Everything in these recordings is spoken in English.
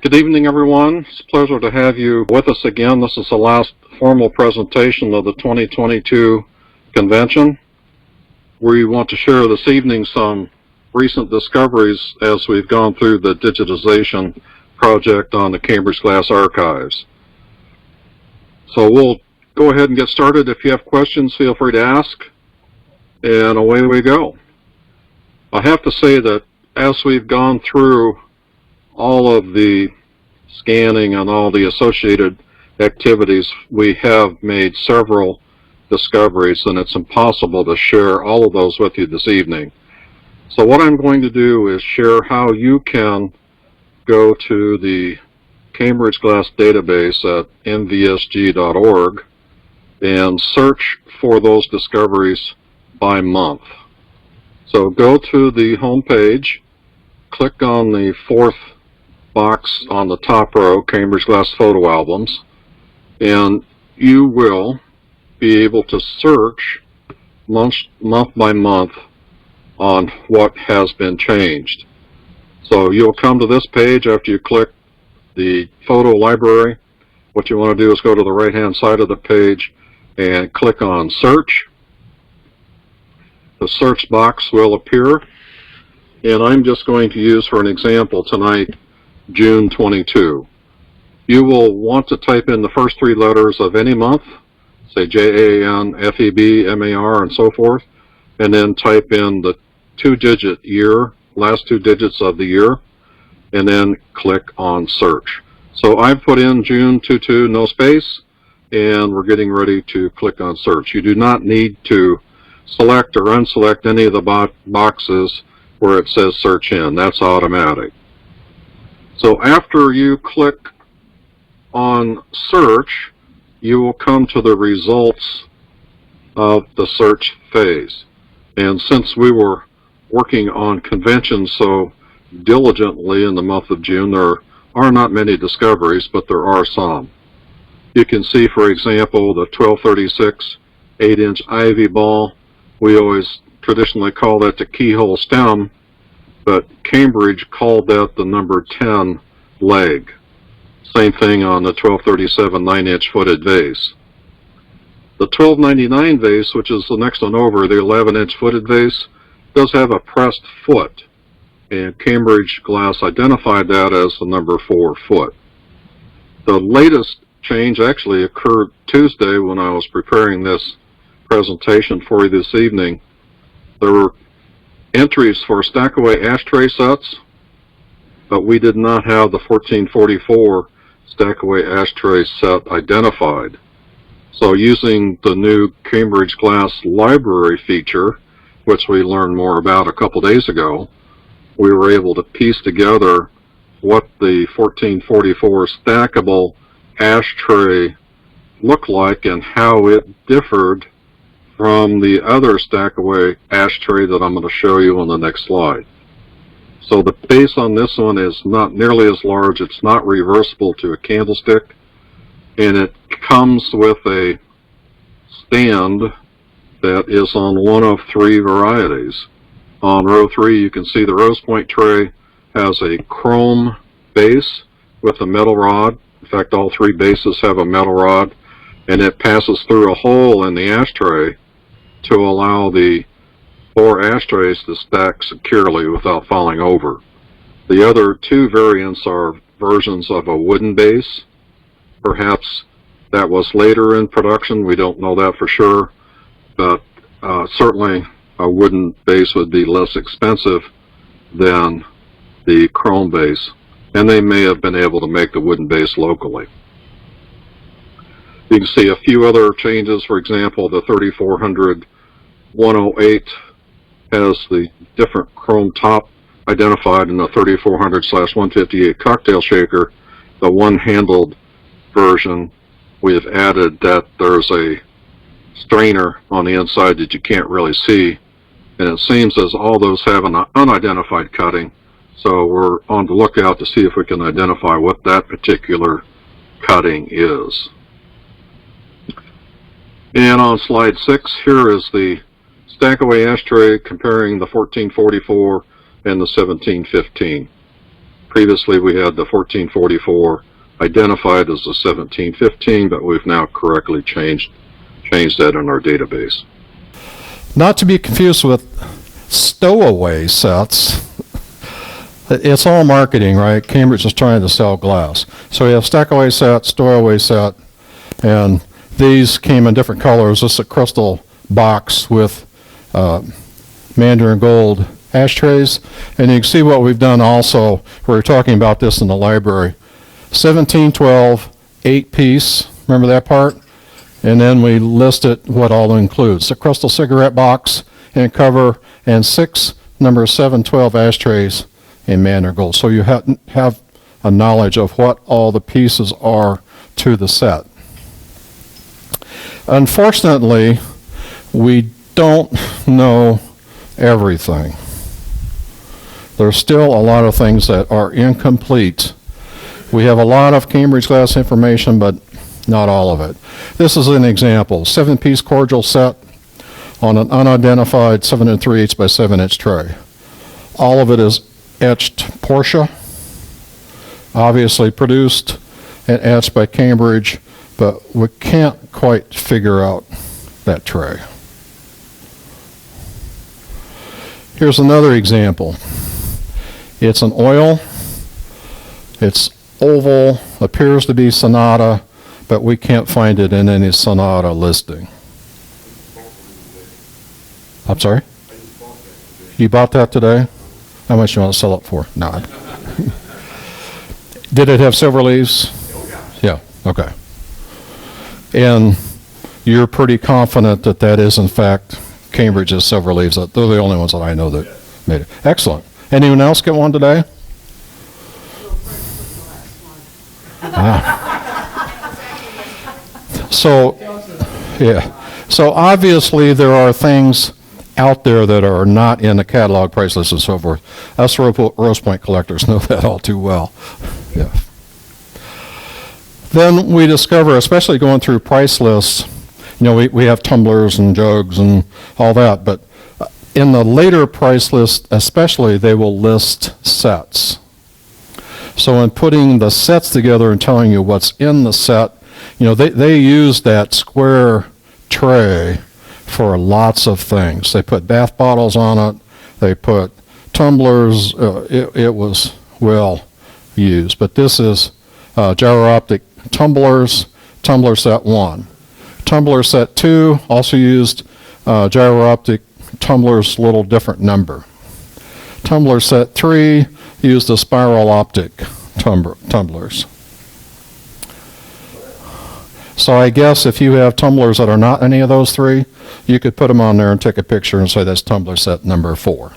Good evening, everyone. It's a pleasure to have you with us again. This is the last formal presentation of the 2022 convention. We want to share this evening some recent discoveries as we've gone through the digitization project on the Cambridge Glass Archives. So we'll go ahead and get started. If you have questions, feel free to ask, and away we go. I have to say that as we've gone through all of the scanning and all the associated activities, we have made several discoveries, and it's impossible to share all of those with you this evening. So what I'm going to do is share how you can go to the Cambridge Glass database at mvsg.org and search for those discoveries by month. So go to the home page, click on the fourth box on the top row, Cambridge Glass Photo Albums, and you will be able to search month by month on what has been changed. So you'll come to this page after you click the photo library. What you want to do is go to the right-hand side of the page and click on Search. The search box will appear, and I'm just going to use for an example tonight June 22. You will want to type in the first three letters of any month, say Jan, Feb, Mar, and so forth, and then type in the two-digit year, last two digits of the year, and then click on search. So I've put in June 22, no space, and we're getting ready to click on search. You do not need to select or unselect any of the boxes where it says search in. That's automatic. So after you click on search, you will come to the results of the search phase. And since we were working on conventions so diligently in the month of June, there are not many discoveries, but there are some. You can see, for example, the 1236 8-inch ivy ball. We always traditionally call that the keyhole stem, but Cambridge called that the number 10 leg. Same thing on the 1237 9-inch footed vase. The 1299 vase, which is the next one over, the 11-inch footed vase, does have a pressed foot, and Cambridge Glass identified that as the number 4 foot. The latest change actually occurred Tuesday when I was preparing this presentation for you this evening. There were entries for stackaway ashtray sets, but we did not have the 1444 stackaway ashtray set identified. So using the new Cambridge Glass library feature, which we learned more about a couple days ago, we were able to piece together what the 1444 stackable ashtray looked like and how it differed from the other stackaway ashtray that I'm going to show you on the next slide. So the base on this one is not nearly as large. It's not reversible to a candlestick, and it comes with a stand that is on one of three varieties. On row 3, you can see the Rose Point tray has a chrome base with a metal rod. In fact, all three bases have a metal rod, and it passes through a hole in the ashtray to allow the 4 ashtrays to stack securely without falling over. The other two variants are versions of a wooden base. Perhaps that was later in production. We don't know that for sure, but certainly a wooden base would be less expensive than the chrome base, and they may have been able to make the wooden base locally. You can see a few other changes. For example, the 3400 108 has the different chrome top identified in the 3400/158 cocktail shaker. The one-handled version, we have added that there's a strainer on the inside that you can't really see, and it seems as all those have an unidentified cutting, so we're on the lookout to see if we can identify what that particular cutting is. And on slide 6, here is the stackaway ashtray comparing the 1444 and the 1715. Previously, we had the 1444 identified as the 1715, but we've now correctly changed that in our database. Not to be confused with stowaway sets. It's all marketing, right? Cambridge is trying to sell glass. So we have stackaway set, stowaway set, and these came in different colors. This is a crystal box with Mandarin gold ashtrays. And you can see what we've done also. We were talking about this in the library. 1712, 8-piece. Remember that part? And then we listed what all includes. A crystal cigarette box and cover and 6 number 712 ashtrays in Mandarin gold. So you have a knowledge of what all the pieces are to the set. Unfortunately, we don't know everything. There's still a lot of things that are incomplete. We have a lot of Cambridge glass information, but not all of it. This is an example. 7-piece cordial set on an unidentified 7 3/8 by 7-inch tray. All of it is etched Portia, obviously produced and etched by Cambridge, but we can't quite figure out that tray. Here's another example. It's an oil. It's oval, appears to be Sonata, but we can't find it in any Sonata listing. I'm sorry? You bought that today? How much do you want to sell it for? No. Did it have silver leaves? Yeah, okay. And you're pretty confident that that is, in fact, Cambridge's silver leaves. They're the only ones that I know that made it. Excellent. Anyone else get one today? So, yeah. So obviously there are things out there that are not in the catalog price list and so forth. Us Rose Point collectors know that all too well. Yeah. Then we discover, especially going through price lists, you know, we have tumblers and jugs and all that, but in the later price list especially, they will list sets. So in putting the sets together and telling you what's in the set, you know, they use that square tray for lots of things. They put bath bottles on it. They put tumblers. It was well used. But this is gyro optic tumblers, tumbler set 1. Tumbler set 2 also used gyro optic tumblers, little different number. Tumbler set 3 used the spiral optic tumblers. So I guess if you have tumblers that are not any of those 3, you could put them on there and take a picture and say that's tumbler set number 4.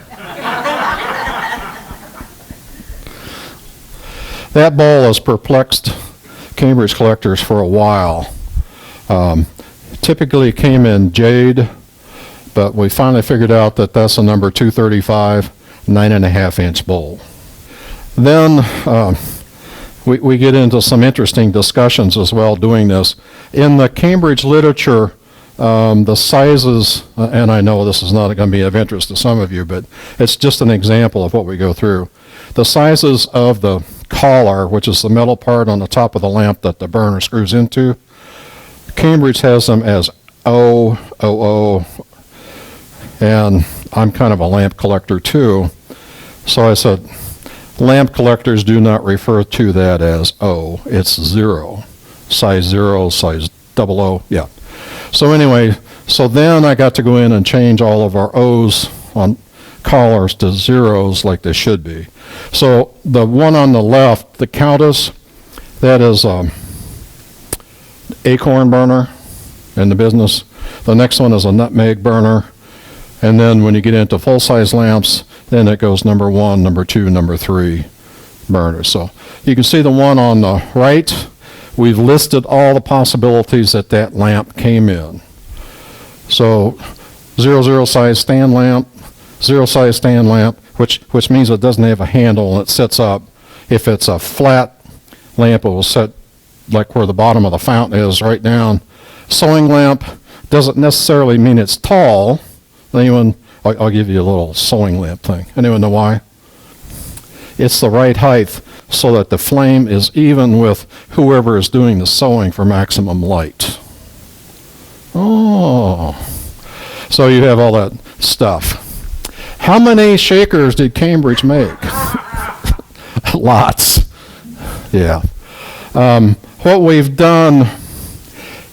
That bowl has perplexed Cambridge collectors for a while. Typically it came in jade, but we finally figured out that that's a number 235, 9.5-inch bowl. Then we get into some interesting discussions as well doing this. In the Cambridge literature, the sizes, and I know this is not going to be of interest to some of you, but it's just an example of what we go through. The sizes of the collar, which is the metal part on the top of the lamp that the burner screws into, Cambridge has them as O, OO, and I'm kind of a lamp collector too. So I said, lamp collectors do not refer to that as O. It's 0. Size 0, size 00, yeah. So anyway, so then I got to go in and change all of our O's on collars to 0s like they should be. So the one on the left, the Countess, that is acorn burner in the business. The next one is a nutmeg burner. And then when you get into full-size lamps, then it goes number 1, number 2, number 3 burners. So you can see the one on the right, we've listed all the possibilities that that lamp came in. So 00 size stand lamp, 0 size stand lamp, which means it doesn't have a handle and it sits up. If it's a flat lamp, it will sit like where the bottom of the fountain is, right down. Sewing lamp doesn't necessarily mean it's tall. Anyone, I'll give you a little sewing lamp thing. Anyone know why? It's the right height. so that the flame is even with whoever is doing the sewing for maximum light. Oh, so you have all that stuff. How many shakers did Cambridge make? Lots. Yeah. What we've done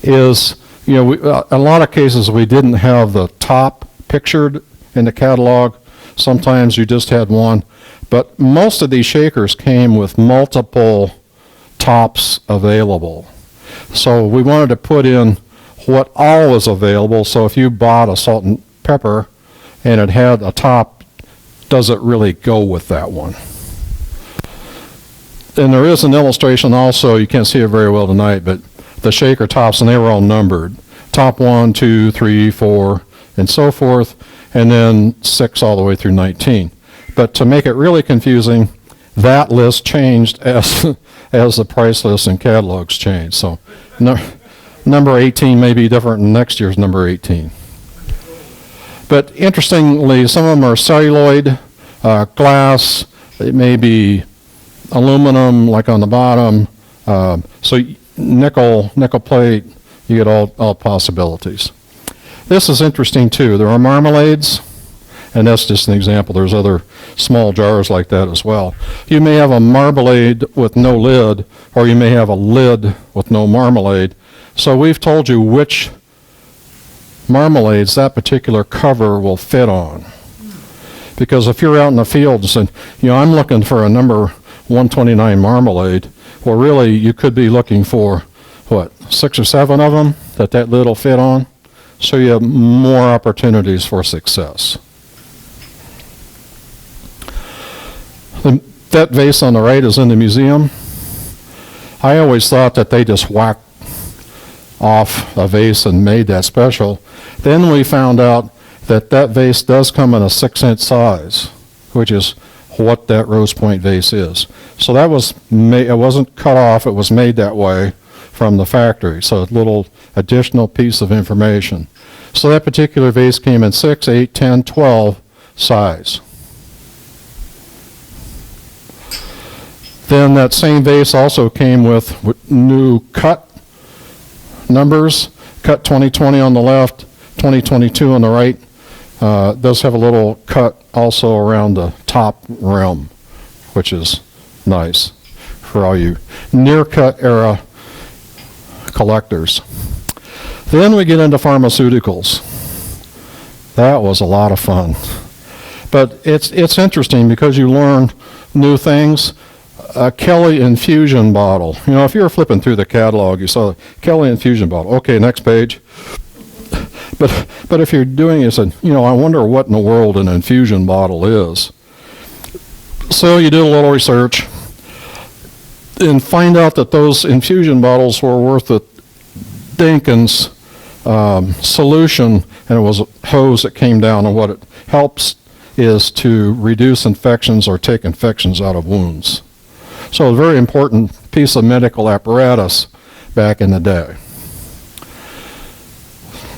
is, in a lot of cases we didn't have the top pictured in the catalog. Sometimes you just had one. But most of these shakers came with multiple tops available. So we wanted to put in what all was available. So if you bought a salt and pepper and it had a top, does it really go with that one? And there is an illustration also, you can't see it very well tonight, but the shaker tops, and they were all numbered. Top 1, 2, 3, 4, and so forth, and then 6 all the way through 19. But to make it really confusing, that list changed as as the price lists and catalogs changed. So number 18 may be different than next year's number 18. But interestingly, some of them are celluloid, glass, it may be aluminum, like on the bottom. So nickel plate, you get all possibilities. This is interesting too. There are marmalades, and that's just an example. There's other small jars like that as well. You may have a marmalade with no lid, or you may have a lid with no marmalade. So we've told you which marmalades that particular cover will fit on. Because if you're out in the fields and, I'm looking for a number 129 marmalade, well, really, you could be looking for, 6 or 7 of them that lid will fit on. So you have more opportunities for success. That vase on the right is in the museum. I always thought that they just whacked off a vase and made that special. Then we found out that vase does come in a 6-inch size, which is what that Rose Point vase is. So that was it wasn't cut off, it was made that way from the factory. So a little additional piece of information. So that particular vase came in 6, 8, 10, 12 size. Then that same vase also came with new cut numbers, cut 2020 on the left, 2022 on the right. Does have a little cut also around the top rim, which is nice for all you near-cut era collectors. Then we get into pharmaceuticals. That was a lot of fun. But it's interesting because you learn new things. A Kelly infusion bottle. If you were flipping through the catalog, you saw the Kelly infusion bottle. Okay, next page. But if you're doing it, I wonder what in the world an infusion bottle is. So you did a little research and find out that those infusion bottles were worth a Dinkins solution, and it was a hose that came down, and what it helps is to reduce infections or take infections out of wounds. So a very important piece of medical apparatus back in the day.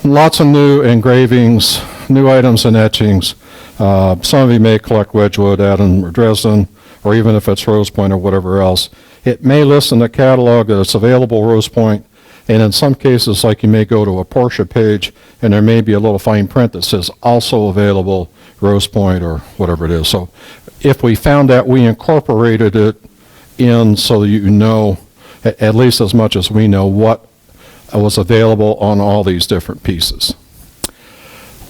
Lots of new engravings, new items and etchings. Some of you may collect Wedgwood, Adam, or Dresden, or even if it's Rose Point or whatever else. It may list in the catalog that it's available Rose Point, and in some cases, like you may go to a Porsche page, and there may be a little fine print that says also available Rose Point or whatever it is. So if we found that, we incorporated it in so that you know, at least as much as we know, what was available on all these different pieces.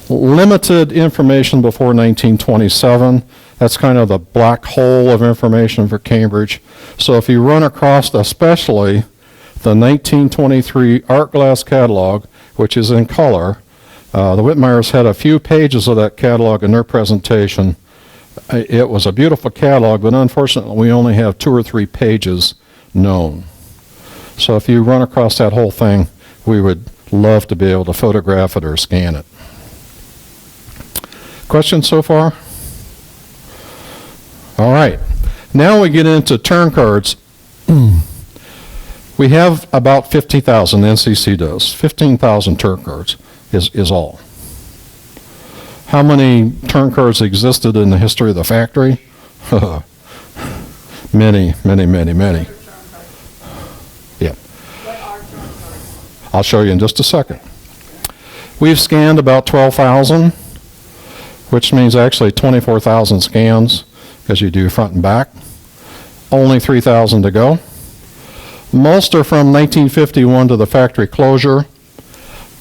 Limited information before 1927. That's kind of the black hole of information for Cambridge. So if you run across especially the 1923 art glass catalog, which is in color, the Whitmires had a few pages of that catalog in their presentation. It was a beautiful catalog, but unfortunately we only have 2 or 3 pages known. So if you run across that whole thing, we would love to be able to photograph it or scan it. Questions so far? All right. Now we get into turn cards. We have about 50,000, NCC does. 15,000 turn cards is all. How many turn cards existed in the history of the factory? Many, many, many, many. Yeah. I'll show you in just a second. We've scanned about 12,000, which means actually 24,000 scans, because you do front and back. Only 3,000 to go. Most are from 1951 to the factory closure.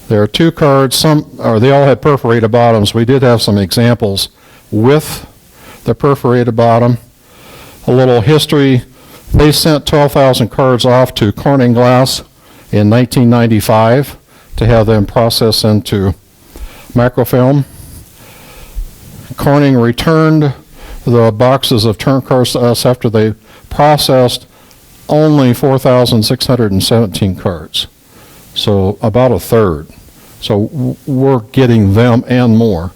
There are 2 cards, they all had perforated bottoms. We did have some examples with the perforated bottom. A little history, they sent 12,000 cards off to Corning Glass in 1995 to have them processed into microfilm. Corning returned the boxes of turn cards to us after they processed only 4,617 cards. So about a third. So we're getting them and more.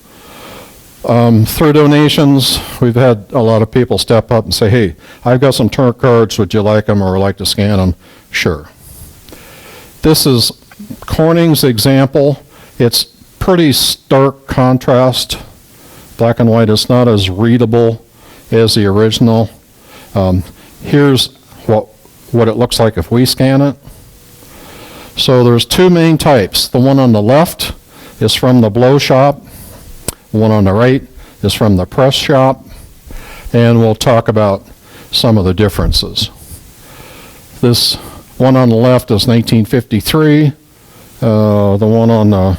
Through donations, we've had a lot of people step up and say, hey, I've got some turn cards, would you like them or like to scan them? Sure. This is Corning's example. It's pretty stark contrast. Black and white is not as readable as the original. Here's what it looks like if we scan it. So there's 2 main types. The one on the left is from the blow shop. The one on the right is from the press shop. And we'll talk about some of the differences. This one on the left is 1953. The one on the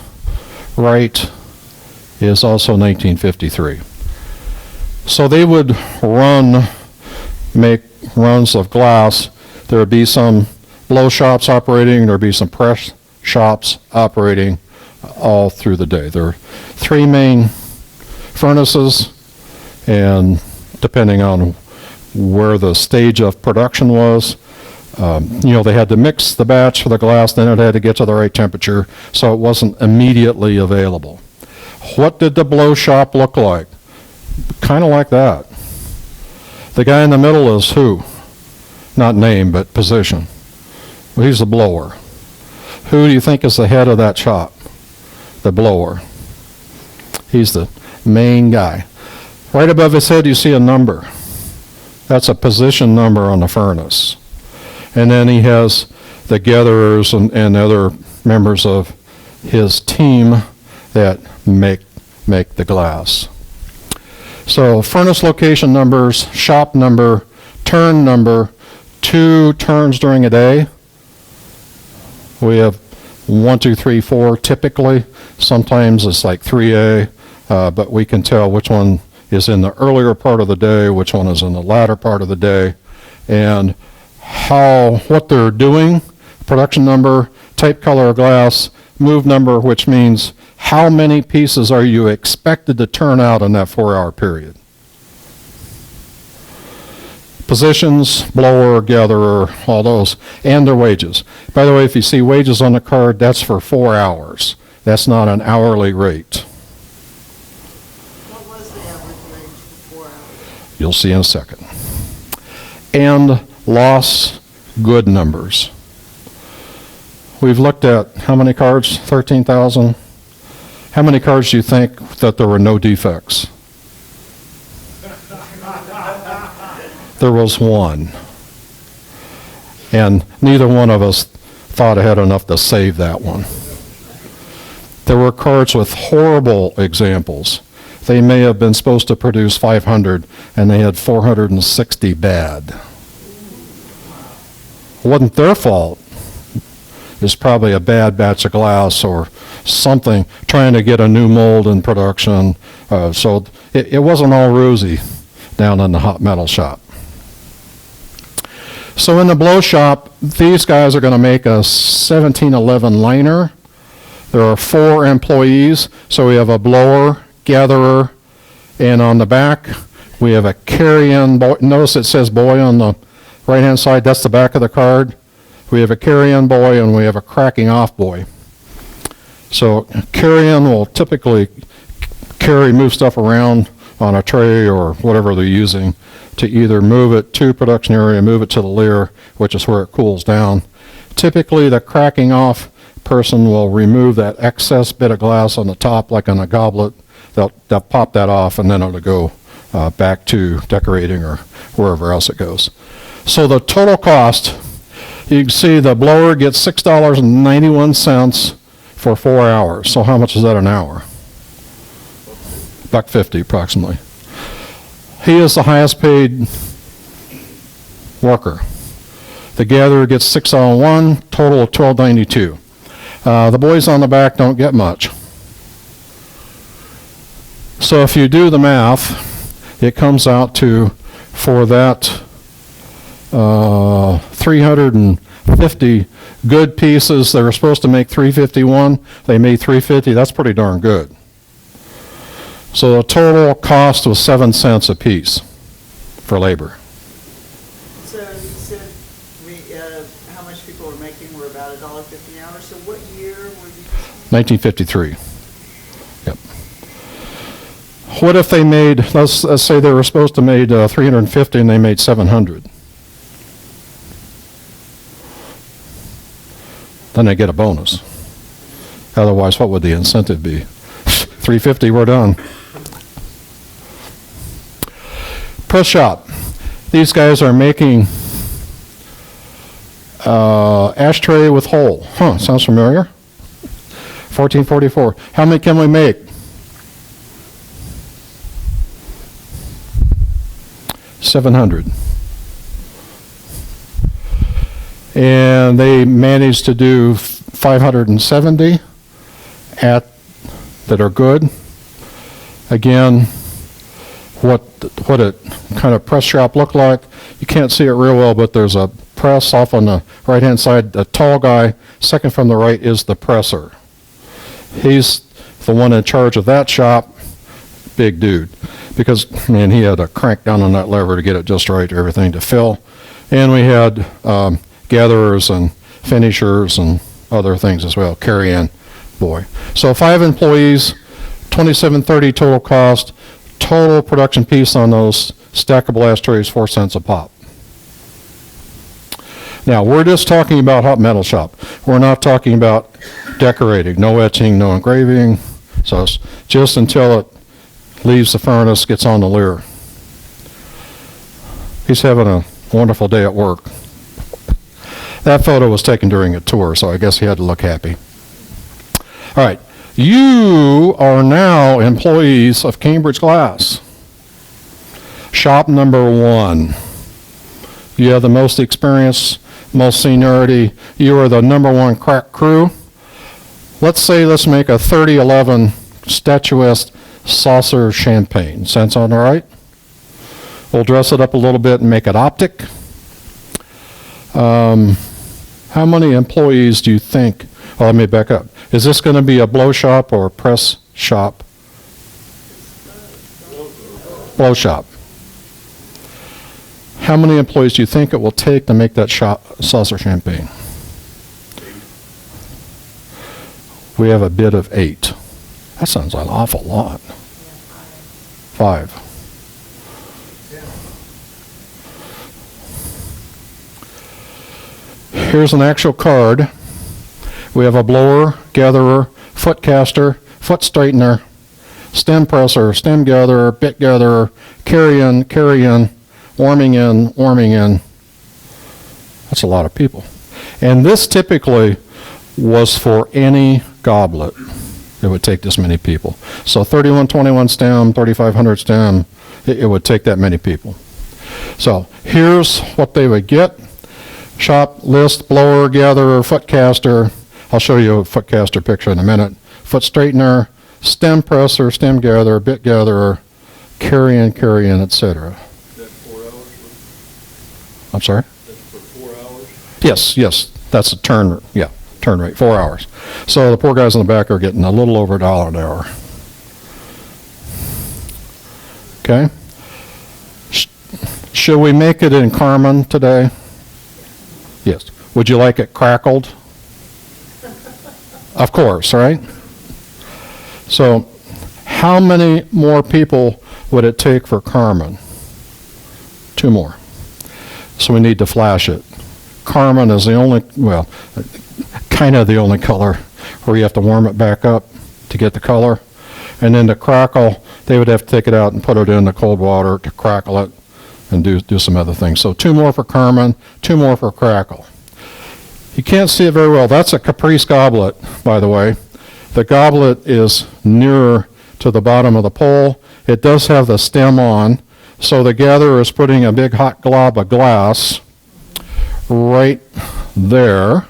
right is also 1953. So they would make runs of glass. There would be some blow shops operating, there would be some press shops operating all through the day. There are 3 main furnaces, and depending on where the stage of production was, they had to mix the batch for the glass, then it had to get to the right temperature, so it wasn't immediately available. What did the blow shop look like? Kind of like that. The guy in the middle is who? Not name, but position. Well, he's the blower. Who do you think is the head of that shop? The blower. He's the main guy. Right above his head you see a number. That's a position number on the furnace. And then he has the gatherers and other members of his team that make the glass. So furnace location numbers, shop number, turn number, 2 turns during a day. We have 1, 2, 3, 4 typically. Sometimes it's like 3A, but we can tell which one is in the earlier part of the day, which one is in the latter part of the day, and what they're doing, production number, type color of glass, move number, which means how many pieces are you expected to turn out in that 4-hour period. Positions, blower, gatherer, all those, and their wages. By the way, if you see wages on the card, that's for 4 hours. That's not an hourly rate. What was the average wage for 4 hours? You'll see in a second. And loss, good numbers. We've looked at how many cards? 13,000. How many cards do you think that there were no defects? There was 1. And neither one of us thought I had enough to save that one. There were cards with horrible examples. They may have been supposed to produce 500 and they had 460 bad. It wasn't their fault. It's probably a bad batch of glass or something, trying to get a new mold in production. So it wasn't all rosy down in the hot metal shop. So in the blow shop, these guys are going to make a 1711 liner. There are 4 employees, so we have a blower, gatherer, and on the back we have a carry-in boy. Notice it says boy on the right-hand side. That's the back of the card. We have a carry-in boy and we have a cracking off boy. So carry-in will typically move stuff around on a tray or whatever they're using to either move it to production area, move it to the leer, which is where it cools down. Typically the cracking off person will remove that excess bit of glass on the top, like on a goblet. They'll pop that off and then it'll go back to decorating or wherever else it goes. So the total cost, you can see the blower gets $6.91 for 4 hours. So how much is that an hour? $1.50 approximately. He is the highest paid worker. The gatherer gets $6.01, total of $12.92. The boys on the back don't get much. So if you do the math, it comes out to, for that 350 good pieces, they were supposed to make 351, they made 350, that's pretty darn good. So the total cost was 7 cents a piece for labor. So you said how much people were making were about $1.50 an hour. So what year were you? 1953. Yep. What if they made, let's say they were supposed to made 350 and they made 700? Then they get a bonus. Otherwise, what would the incentive be? 350, we're done. Press shop. These guys are making ashtray with hole. Huh, sounds familiar. 1444. How many can we make? $700. And they managed to do 570 that are good. Again, what it kind of press shop looked like, you can't see it real well, but there's a press off on the right hand side. The tall guy, second from the right, is the presser. He's the one in charge of that shop. Big dude, because man, he had to crank down on that lever to get it just right, everything to fill. And we had gatherers and finishers and other things as well. Carry-in boy. So 5 employees, $27.30 total cost. Total production piece on those stackable ashtrays, 4 cents a pop. Now, we're just talking about hot metal shop. We're not talking about decorating. No etching, no engraving. So it's just until it leaves the furnace, gets on the lyre. He's having a wonderful day at work. That photo was taken during a tour, so I guess he had to look happy. All right. You are now employees of Cambridge Glass. Shop number 1. You have the most experience, most seniority. You are the number 1 crack crew. Let's make a 3011 statuesque saucer champagne. Sounds all right? We'll dress it up a little bit and make it optic. How many employees do you think? Oh, let me back up. Is this going to be a blow shop or a press shop? Blow shop. How many employees do you think it will take to make that saucer champagne? We have a bid of 8. That sounds like an awful lot. 5. Here's an actual card. We have a blower, gatherer, foot caster, foot straightener, stem presser, stem gatherer, bit gatherer, carry-in, warming in. That's a lot of people. And this typically was for any goblet. It would take this many people. So 3121 stem, 3500 stem, it would take that many people. So here's what they would get. Shop list, blower, gatherer, foot caster. I'll show you a foot caster picture in a minute. Foot straightener, stem presser, stem gatherer, bit gatherer, carry-in, etc. That's 4 hours? I'm sorry? That's for 4 hours? Yes. That's a turn rate, 4 hours. So the poor guys in the back are getting a little over $1 an hour. Okay? Should we make it in Carmen today? Yes. Would you like it crackled? Of course, right? So how many more people would it take for Carmen? 2 more. So we need to flash it. Carmen is the only, well, kind of the only color where you have to warm it back up to get the color. And then to crackle, they would have to take it out and put it in the cold water to crackle it and do some other things. So 2 more for Carmen, 2 more for crackle. You can't see it very well. That's a Caprice goblet, by the way. The goblet is nearer to the bottom of the pole. It does have the stem on, so the gatherer is putting a big hot glob of glass right there,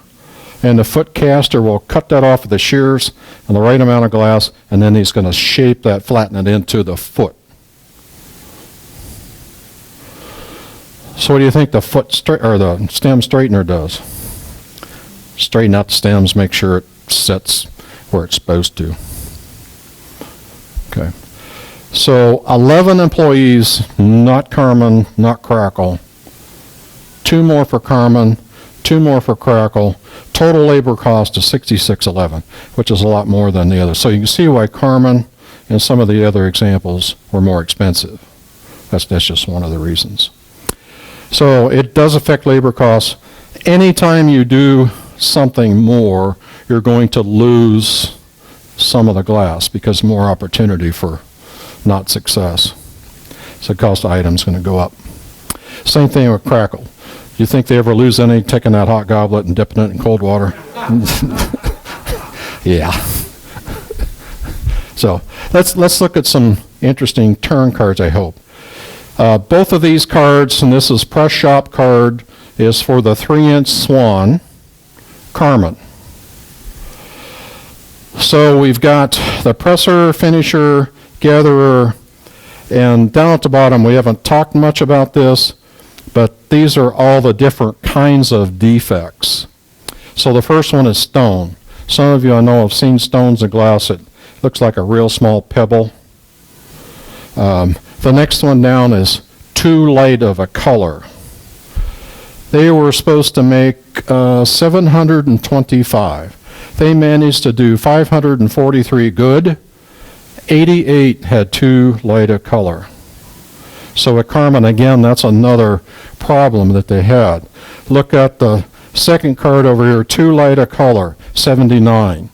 and the foot caster will cut that off with the shears and the right amount of glass, and then he's going to shape that, flatten it into the foot. So what do you think the the stem straightener does? Straighten out the stems, make sure it sits where it's supposed to. Okay. So 11 employees, not Carmen, not Crackle. 2 more for Carmen, 2 more for Crackle. Total labor cost is $66.11, which is a lot more than the others. So you can see why Carmen and some of the other examples were more expensive. That's just one of the reasons. So it does affect labor costs. Anytime you do something more, you're going to lose some of the glass because more opportunity for not success. So the cost of items going to go up. Same thing with Crackle. Do you think they ever lose any taking that hot goblet and dipping it in cold water? Yeah. So let's look at some interesting turn cards, I hope. Both of these cards, and this is Press Shop card, is for the 3-inch Swan, Carmen. So we've got the presser, finisher, gatherer, and down at the bottom, we haven't talked much about this, but these are all the different kinds of defects. So the first one is stone. Some of you I know have seen stones in glass. It looks like a real small pebble. The next one down is too light of a color. They were supposed to make 725. They managed to do 543 good. 88 had too light a color. So at Carmen, again, that's another problem that they had. Look at the second card over here, too light a color, 79.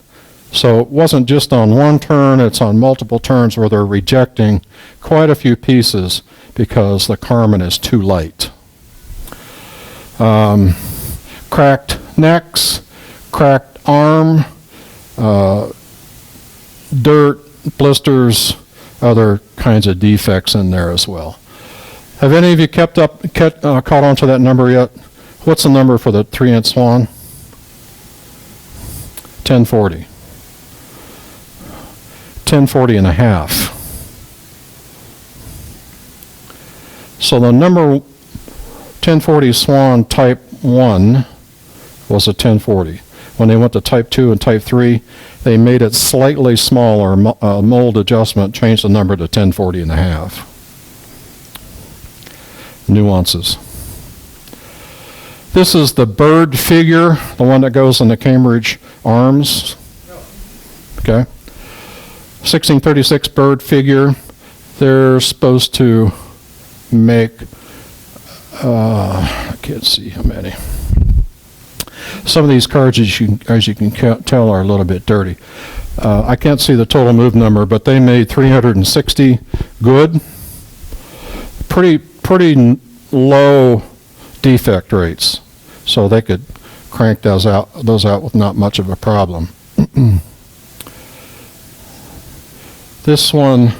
So it wasn't just on one turn, it's on multiple turns where they're rejecting quite a few pieces because the Carmen is too light. Cracked necks, cracked arm, dirt, blisters, other kinds of defects in there as well. Have any of you caught on to that number yet? What's the number for the 3-inch Swan? 1040. 1040 and a half. So the number 1040 Swan Type 1 was a 1040. When they went to Type 2 and Type 3, they made it slightly smaller, mold adjustment, changed the number to 1040 and a half. Nuances. This is the bird figure, the one that goes in the Cambridge Arms. Okay. 1636 bird figure. They're supposed to make, I can't see how many. Some of these cards, as you can tell, are a little bit dirty. I can't see the total move number, but they made 360 good. Pretty low defect rates, so they could crank those out with not much of a problem. This one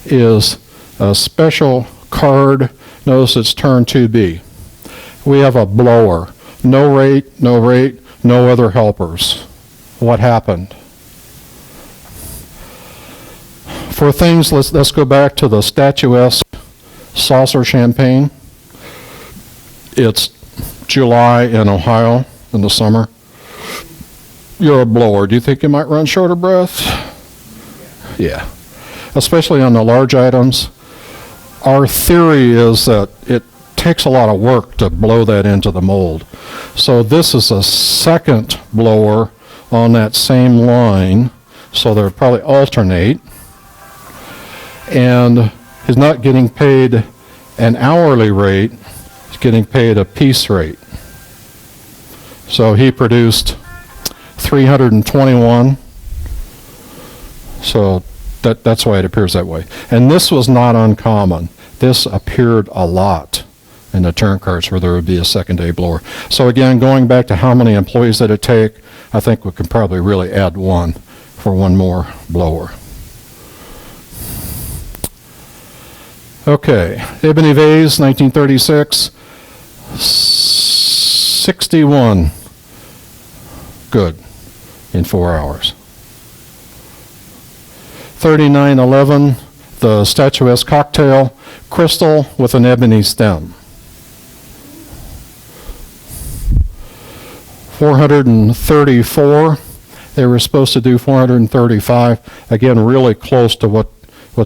is a special card. Notice it's turn 2B. We have a blower. No rate, no other helpers. What happened? For things, let's go back to the statuesque saucer champagne. It's July in Ohio in the summer. You're a blower. Do you think you might run short of breath? Yeah. Especially on the large items. Our theory is that it takes a lot of work to blow that into the mold. So this is a second blower on that same line, so they'll probably alternate. And he's not getting paid an hourly rate, he's getting paid a piece rate. So he produced 321. So That's why it appears that way. And this was not uncommon. This appeared a lot in the turn carts where there would be a second-day blower. So again, going back to how many employees did it take, I think we could probably really add one for one more blower. Okay, Ebony Vase, 1936, 61 good in 4 hours. 3911, the statuesque cocktail, crystal with an ebony stem. 434, they were supposed to do 435. Again, really close to what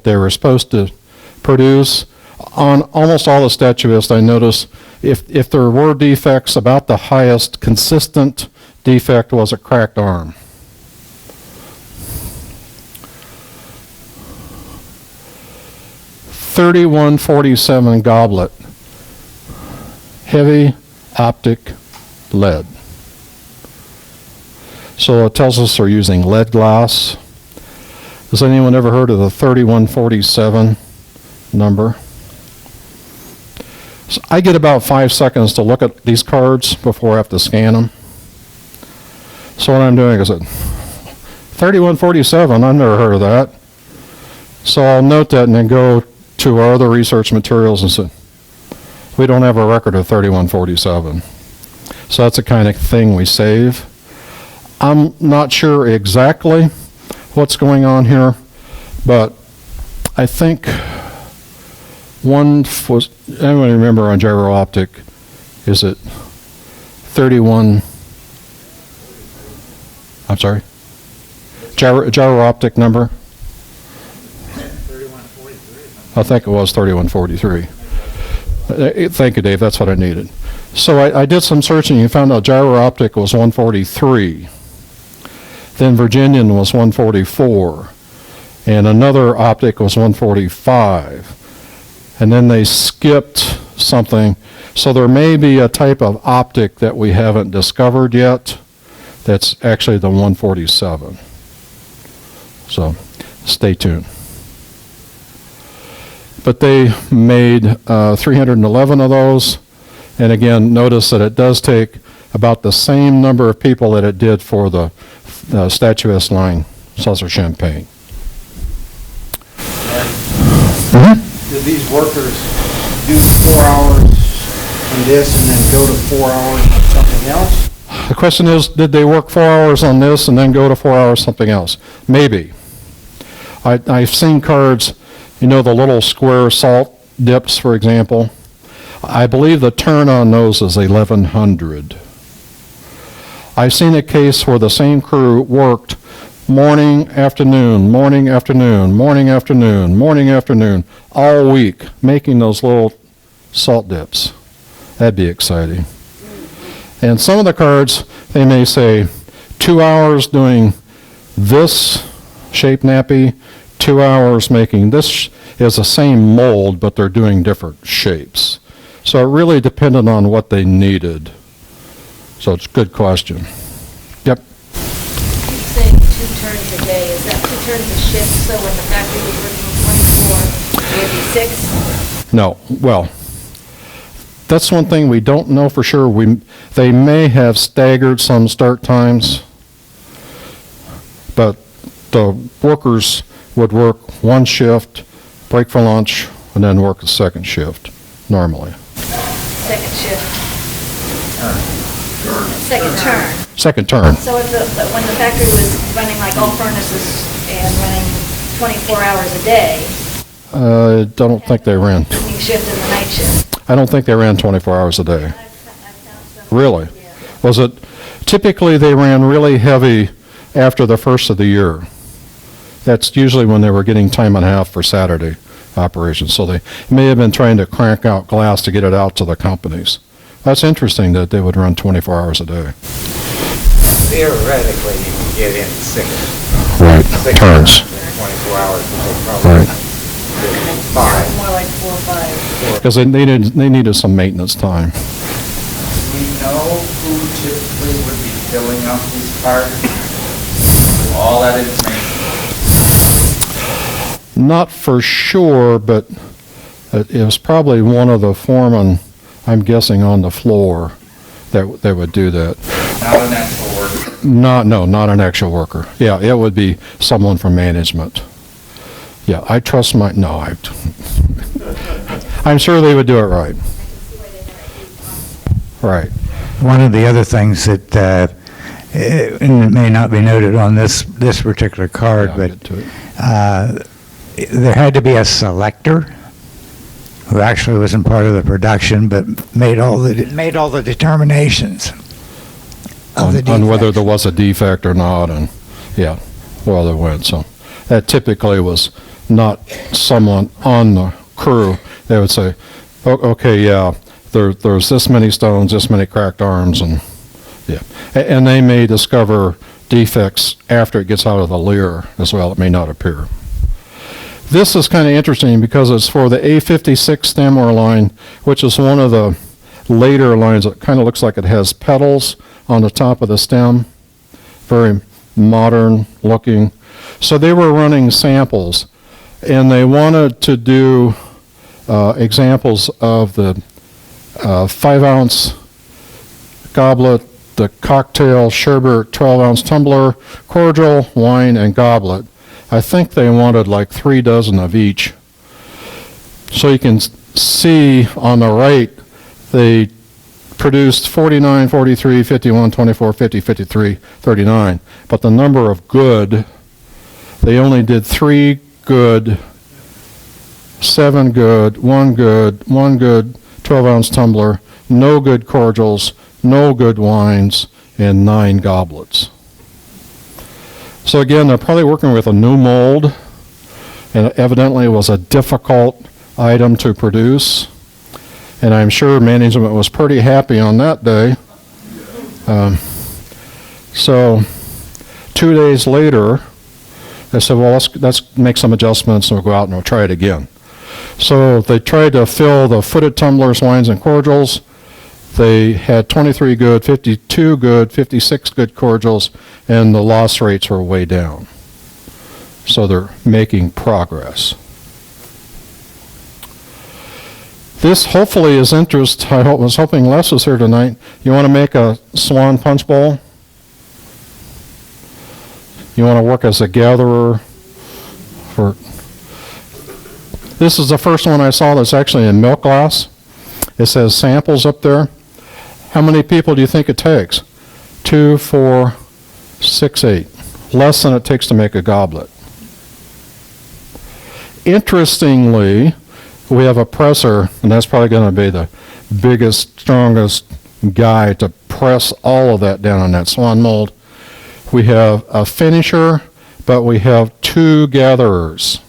they were supposed to produce. On almost all the statuettes, I noticed if there were defects, about the highest consistent defect was a cracked arm. $31.47 goblet, heavy optic lead. So it tells us they're using lead glass. Has anyone ever heard of the 3147 number? So I get about 5 seconds to look at these cards before I have to scan them. So what I'm doing is 3147, I've never heard of that. So I'll note that and then go to our other research materials and say, we don't have a record of 3147. So that's the kind of thing we save. I'm not sure exactly what's going on here, but I think one was, anyone remember on gyro optic, is it 31, I'm sorry, gyro optic number? 3143. I think it was 3143. Thank you, Dave, that's what I needed. So I did some searching and found out gyro optic was 143. Then Virginian was 144. And another optic was 145. And then they skipped something. So there may be a type of optic that we haven't discovered yet that's actually the 147. So stay tuned. But they made 311 of those. And again, notice that it does take about the same number of people that it did for the statuesque line seltzer champagne. Did these workers do 4 hours on this and then go to 4 hours on something else? The question is, did they work 4 hours on this and then go to 4 hours something else? Maybe. I've seen cards, you know, the little square salt dips, for example. I believe the turn on those is 1100. I've seen a case where the same crew worked morning, afternoon, morning, afternoon, morning, afternoon, morning, afternoon, all week, making those little salt dips. That'd be exciting. And some of the cards, they may say 2 hours doing this shape nappy, 2 hours making this is the same mold, but they're doing different shapes. So it really depended on what they needed. So it's a good question. Yep. You're saying 2 turns a day. Is that 2 turns a shift? So when the factory was working 24, it would be 6? No. Well, that's one thing we don't know for sure. They may have staggered some start times, but the workers would work one shift, break for lunch, and then work the second shift normally. Second shift. Second turn. Second turn. So if when the factory was running like all furnaces and running 24 hours a day. I don't think they ran. The evening shift and the night shift. I don't think they ran 24 hours a day. I've found some. Really? Yeah. Was it, typically they ran really heavy after the first of the year. That's usually when they were getting time and a half for Saturday operations. So they may have been trying to crank out glass to get it out to the companies. That's interesting that they would run 24 hours a day. Theoretically, you can get in 6 Right, turns. in 24 hours, but they probably Right. did 5. More like 4 or 5. Because they needed some maintenance time. Do we know who typically would be filling up these cards? All that information. Not for sure, but it was probably one of the foremen, I'm guessing, on the floor that would do that. Not an actual worker. Not an actual worker. Yeah, it would be someone from management. Yeah, I trust I'm sure they would do it right. Right. One of the other things that, and it may not be noted on this particular card, Yeah, I'll but get to it. there had to be a selector who actually wasn't part of the production, but made all the determinations of the On whether defects. there was a defect or not, and yeah, well, there went. So that typically was not someone on the crew. They would say, okay, yeah, there's this many stones, this many cracked arms, and yeah. And they may discover defects after it gets out of the leer as well. It may not appear. This is kind of interesting because it's for the A56 stem or line, which is one of the later lines that kind of looks like it has petals on the top of the stem. Very modern looking. So they were running samples, and they wanted to do examples of the 5-ounce goblet, the cocktail sherbet 12-ounce tumbler, cordial, wine, and goblet. I think they wanted like 3 dozen of each. So you can see on the right, they produced 49, 43, 51, 24, 50, 53, 39. But the number of good, they only did 3 good, 7 good, 1 good, 1 good 12-ounce tumbler, no good cordials, no good wines, and 9 goblets. So again, they're probably working with a new mold, and evidently it was a difficult item to produce. And I'm sure management was pretty happy on that day. So 2 days later, they said, well, let's make some adjustments and we'll go out and we'll try it again. So they tried to fill the footed tumblers, wines, and cordials. They had 23 good, 52 good, 56 good cordials, and the loss rates were way down. So they're making progress. This hopefully is interest. I was hoping Les was here tonight. You want to make a swan punch bowl? You want to work as a gatherer? This is the first one I saw that's actually in milk glass. It says samples up there. How many people do you think it takes? 2, 4, 6, 8. Less than it takes to make a goblet. Interestingly, we have a presser, and that's probably going to be the biggest, strongest guy to press all of that down on that swan mold. We have a finisher, but we have 2 gatherers.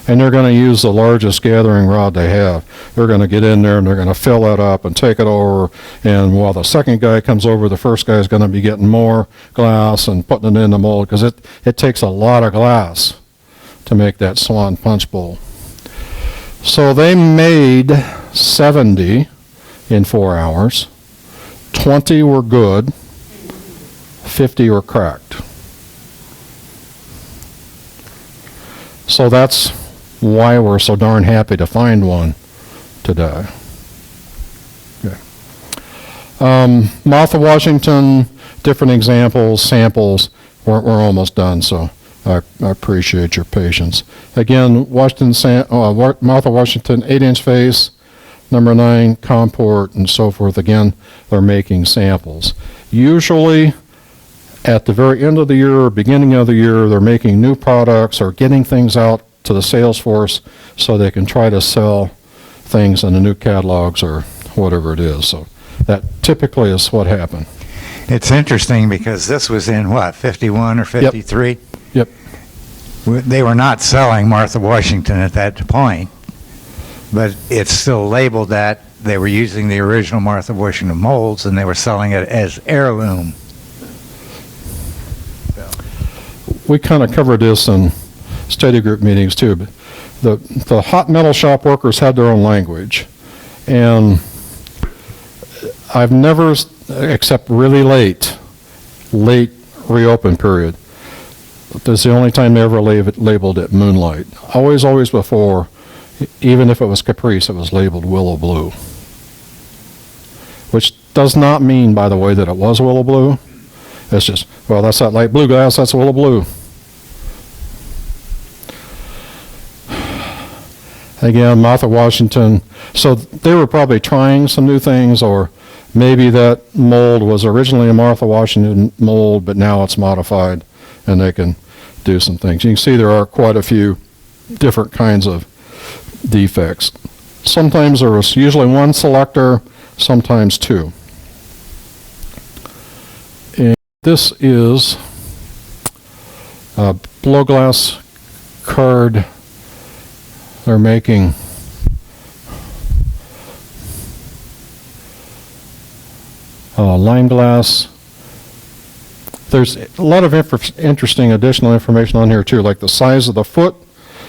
And they're going to use the largest gathering rod they have. They're going to get in there and they're going to fill that up and take it over. And while the second guy comes over, the first guy is going to be getting more glass and putting it in the mold, because it takes a lot of glass to make that swan punch bowl. So they made 70 in 4 hours. 20 were good. 50 were cracked. So that's why we're so darn happy to find one today. Okay. Mouth of Washington, different examples, samples. We're almost done, so I appreciate your patience. Again, Mouth of Washington, 8-inch face, number 9, comport, and so forth. Again, they're making samples. Usually, at the very end of the year or beginning of the year, they're making new products or getting things out to the sales force so they can try to sell things in the new catalogs or whatever it is. So that typically is what happened. It's interesting because this was in, what, 51 or 53? Yep. They were not selling Martha Washington at that point, but it's still labeled that. They were using the original Martha Washington molds, and they were selling it as heirloom. We kind of covered this in study group meetings too, but the hot metal shop workers had their own language, and I've never, except really late reopen period, That's the only time they ever labeled it Moonlight. Always before, even if it was Caprice, it was labeled Willow Blue. Which does not mean, by the way, that it was Willow Blue. It's just, well, that's that light blue glass, that's Willow Blue. Again, Martha Washington, so they were probably trying some new things, or maybe that mold was originally a Martha Washington mold, but now it's modified, and they can do some things. You can see there are quite a few different kinds of defects. Sometimes there was usually one selector, sometimes two. And this is a blow glass card they're making. Lime glass. There's a lot of interesting additional information on here too, like the size of the foot.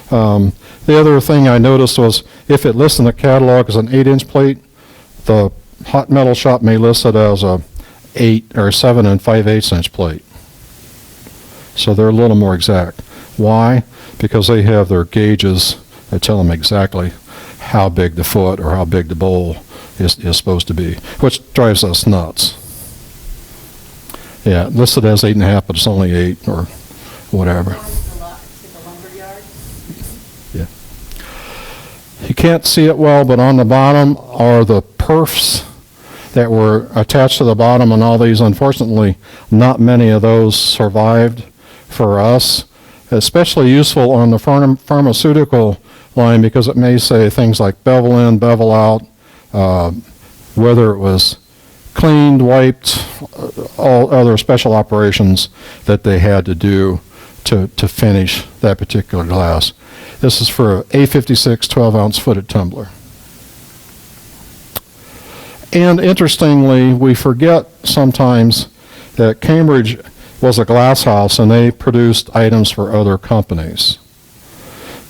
The other thing I noticed was if it lists in the catalog as an 8-inch plate, the hot metal shop may list it as a 8 or 7 5/8 inch plate. So they're a little more exact. Why? Because they have their gauges that tell them exactly how big the foot or how big the bowl is supposed to be, which drives us nuts. Yeah, listed as 8.5, but it's only 8 or whatever. Yeah. You can't see it well, but on the bottom are the perfs that were attached to the bottom on all these. Unfortunately, not many of those survived for us. Especially useful on the pharmaceutical line because it may say things like bevel in, bevel out, whether it was cleaned, wiped, all other special operations that they had to do to finish that particular glass. This is for a A56 12-ounce footed tumbler. And interestingly, we forget sometimes that Cambridge was a glass house and they produced items for other companies.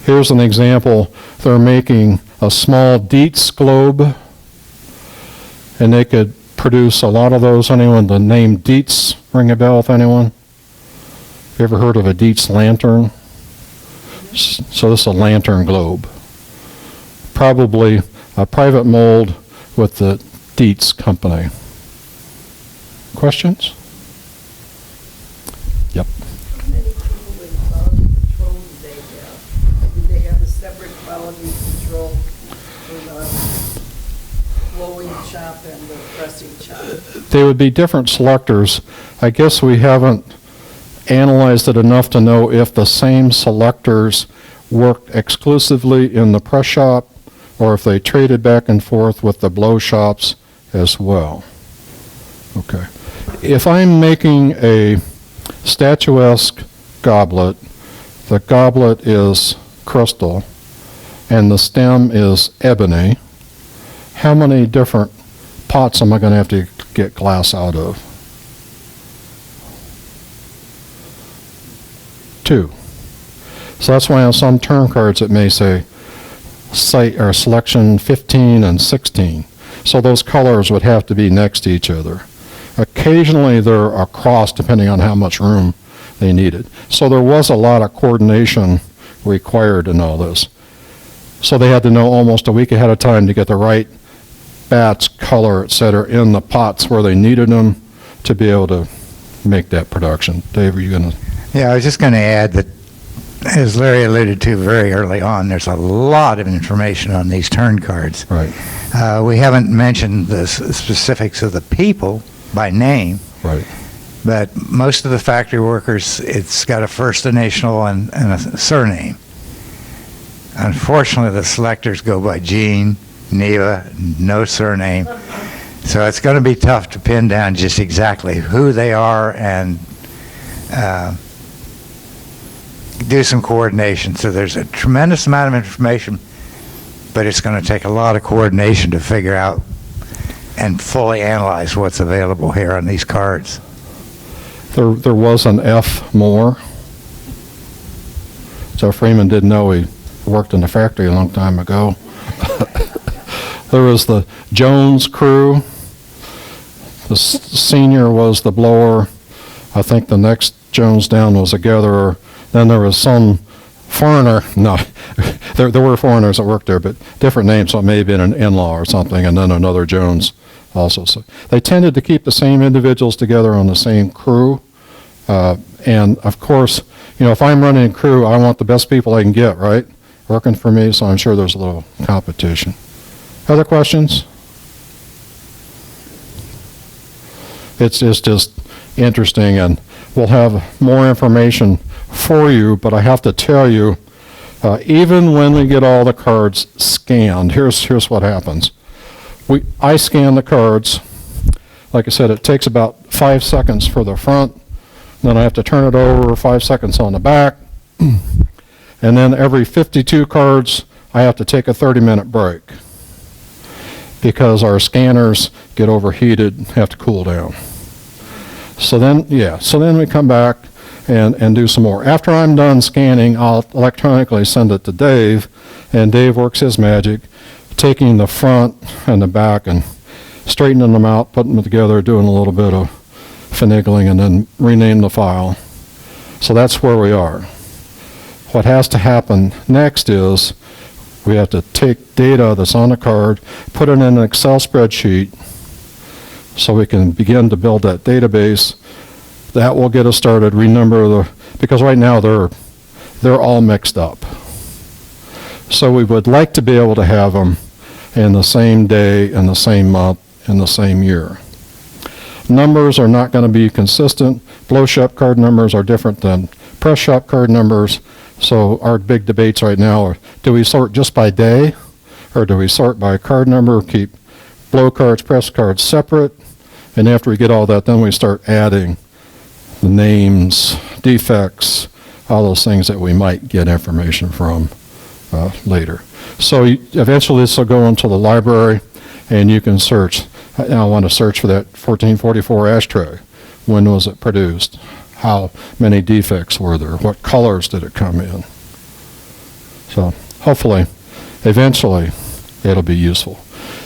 Here's an example. They're making a small Dietz globe, and they could produce a lot of those. Anyone, the name Dietz ring a bell with anyone? Have you ever heard of a Dietz lantern? So this is a lantern globe. Probably a private mold with the Dietz company. Questions? Yep. How many people in quality control do they have? Do they have a separate quality control for the blowing shop and the pressing shop? They would be different selectors. I guess we haven't analyzed it enough to know if the same selectors worked exclusively in the press shop or if they traded back and forth with the blow shops as well. Okay. If I'm making a statuesque goblet, the goblet is crystal and the stem is ebony, how many different pots am I going to have to get glass out of? 2. So that's why on some term cards it may say site or selection 15 and 16. So those colors would have to be next to each other. Occasionally they're across depending on how much room they needed. So there was a lot of coordination required in all this. So they had to know almost a week ahead of time to get the right batch, color, etc. in the pots where they needed them to be able to make that production. Dave, are you going to? Yeah, I was just going to add that, as Larry alluded to very early on, there's a lot of information on these turn cards. Right. We haven't mentioned the specifics of the people by name. Right. But most of the factory workers, it's got a first initial and a surname. Unfortunately, the selectors go by Gene, Neva, no surname. So it's going to be tough to pin down just exactly who they are and do some coordination. So there's a tremendous amount of information, but it's going to take a lot of coordination to figure out and fully analyze what's available here on these cards. There was an F. Moore. So Freeman didn't know he worked in the factory a long time ago. There was the Jones crew. The senior was the blower. I think the next Jones down was a gatherer. Then there was some foreigner, no, there were foreigners that worked there, but different names, so it may have been an in-law or something, and then another Jones also. So they tended to keep the same individuals together on the same crew. And of course, you know, if I'm running a crew, I want the best people I can get, right? Working for me, so I'm sure there's a little competition. Other questions? It's just interesting, and we'll have more information for you, but I have to tell you, even when we get all the cards scanned, here's what happens. I scan the cards. Like I said, it takes about 5 seconds for the front, then I have to turn it over 5 seconds on the back, and then every 52 cards, I have to take a 30-minute break because our scanners get overheated and have to cool down. So then we come back and do some more. After I'm done scanning, I'll electronically send it to Dave, and Dave works his magic, taking the front and the back and straightening them out, putting them together, doing a little bit of finagling, and then rename the file. So that's where we are. What has to happen next is we have to take data that's on the card, put it in an Excel spreadsheet so we can begin to build that database. That will get us started. Because right now they're all mixed up. So we would like to be able to have them in the same day, in the same month, in the same year. Numbers are not going to be consistent. Blow shop card numbers are different than press shop card numbers. So our big debates right now are, do we sort just by day, or do we sort by card number, keep blow cards, press cards separate? And after we get all that, then we start adding the names, defects, all those things that we might get information from later. So eventually this will go into the library, and you can search. I want to search for that 1444 ashtray. When was it produced? How many defects were there? What colors did it come in? So hopefully, eventually, it'll be useful.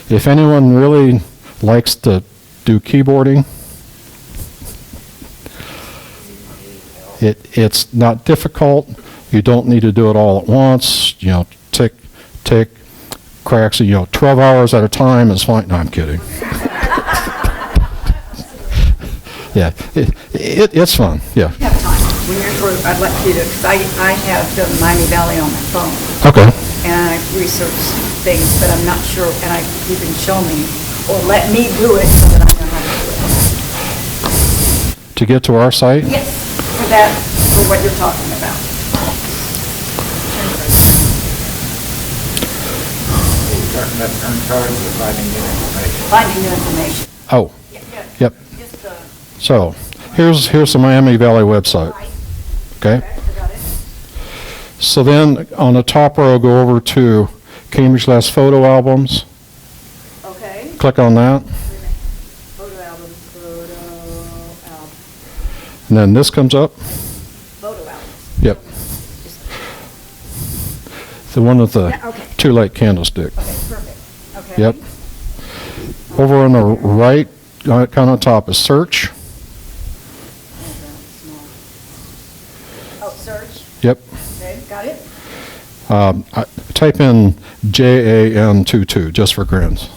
If anyone really likes to do keyboarding, it's not difficult. You don't need to do it all at once. You know, take cracks, 12 hours at a time is fine. No, I'm kidding. Yeah, it's fun, yeah. Have time. When you're through, I'd like you to, because I have the Miami Valley on my phone, Okay. and I've researched things, but I'm not sure, and you can show me, or let me do it so that I know how to do it. To get to our site? Yes, for what you're talking about. Talking about turn cards or finding new information? Finding new information. Oh, yep. Just So here's the Miami Valley website. Okay. I got it. So then on the top row, go over to Cambridge Glass photo albums. Okay. Click on that. Photo album. And then this comes up. Photo album. Yep. The one with the Okay. 2 light candlestick. Okay, perfect. Okay. Yep. Over on the right, kind of on top is search. Oh, search. Yep. Okay, got it. Type in JAN22 just for grins.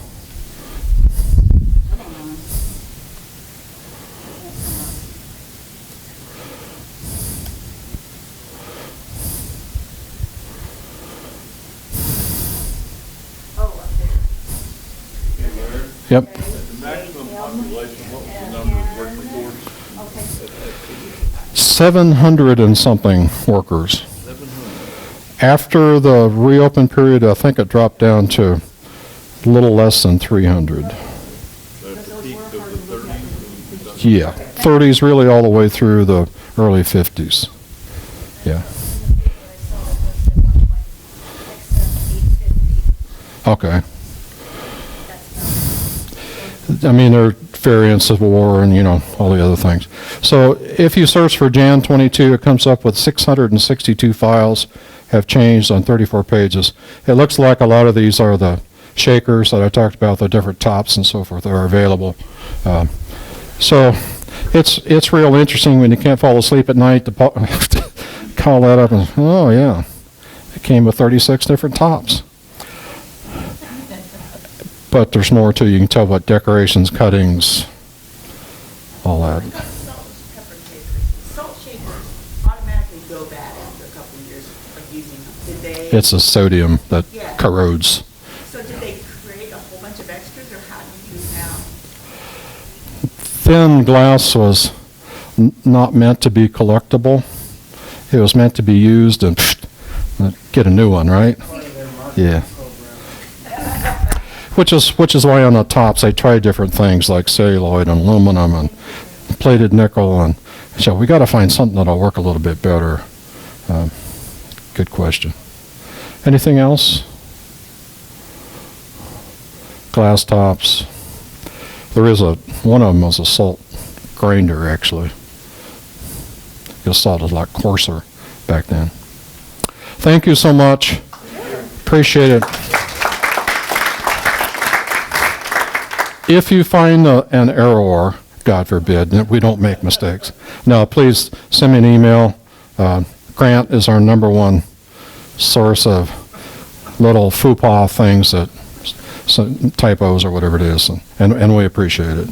Yep. At the maximum population, what was the number of work reports? 700 and something workers. 700. After the reopen period, I think it dropped down to a little less than 300. So at the peak of the 30s? Yeah, 30s really all the way through the early 50s. Yeah. Okay. I mean, there are variants of war and, all the other things. So if you search for Jan 22, it comes up with 662 files have changed on 34 pages. It looks like a lot of these are the shakers that I talked about, the different tops and so forth that are available. So It's real interesting when you can't fall asleep at night to call that up and, oh yeah, it came with 36 different tops. But there's more to it. You can tell what decorations, cuttings, all that. Salt shakers automatically go bad after a couple of years of using them. Did they? It's the sodium that corrodes. So did they create a whole bunch of extras, or how do you use now? Thin glass was not meant to be collectible. It was meant to be used and get a new one, right? Yeah. Which is why on the tops they try different things like celluloid and aluminum and plated nickel, and so we got to find something that'll work a little bit better. Good question. Anything else? Glass tops. There is one of them was a salt grinder actually. The salt is a lot coarser back then. Thank you so much. Appreciate it. If you find an error, God forbid, we don't make mistakes. Now, please send me an email. Grant is our #1 source of little faux pas things, that typos or whatever it is, and we appreciate it.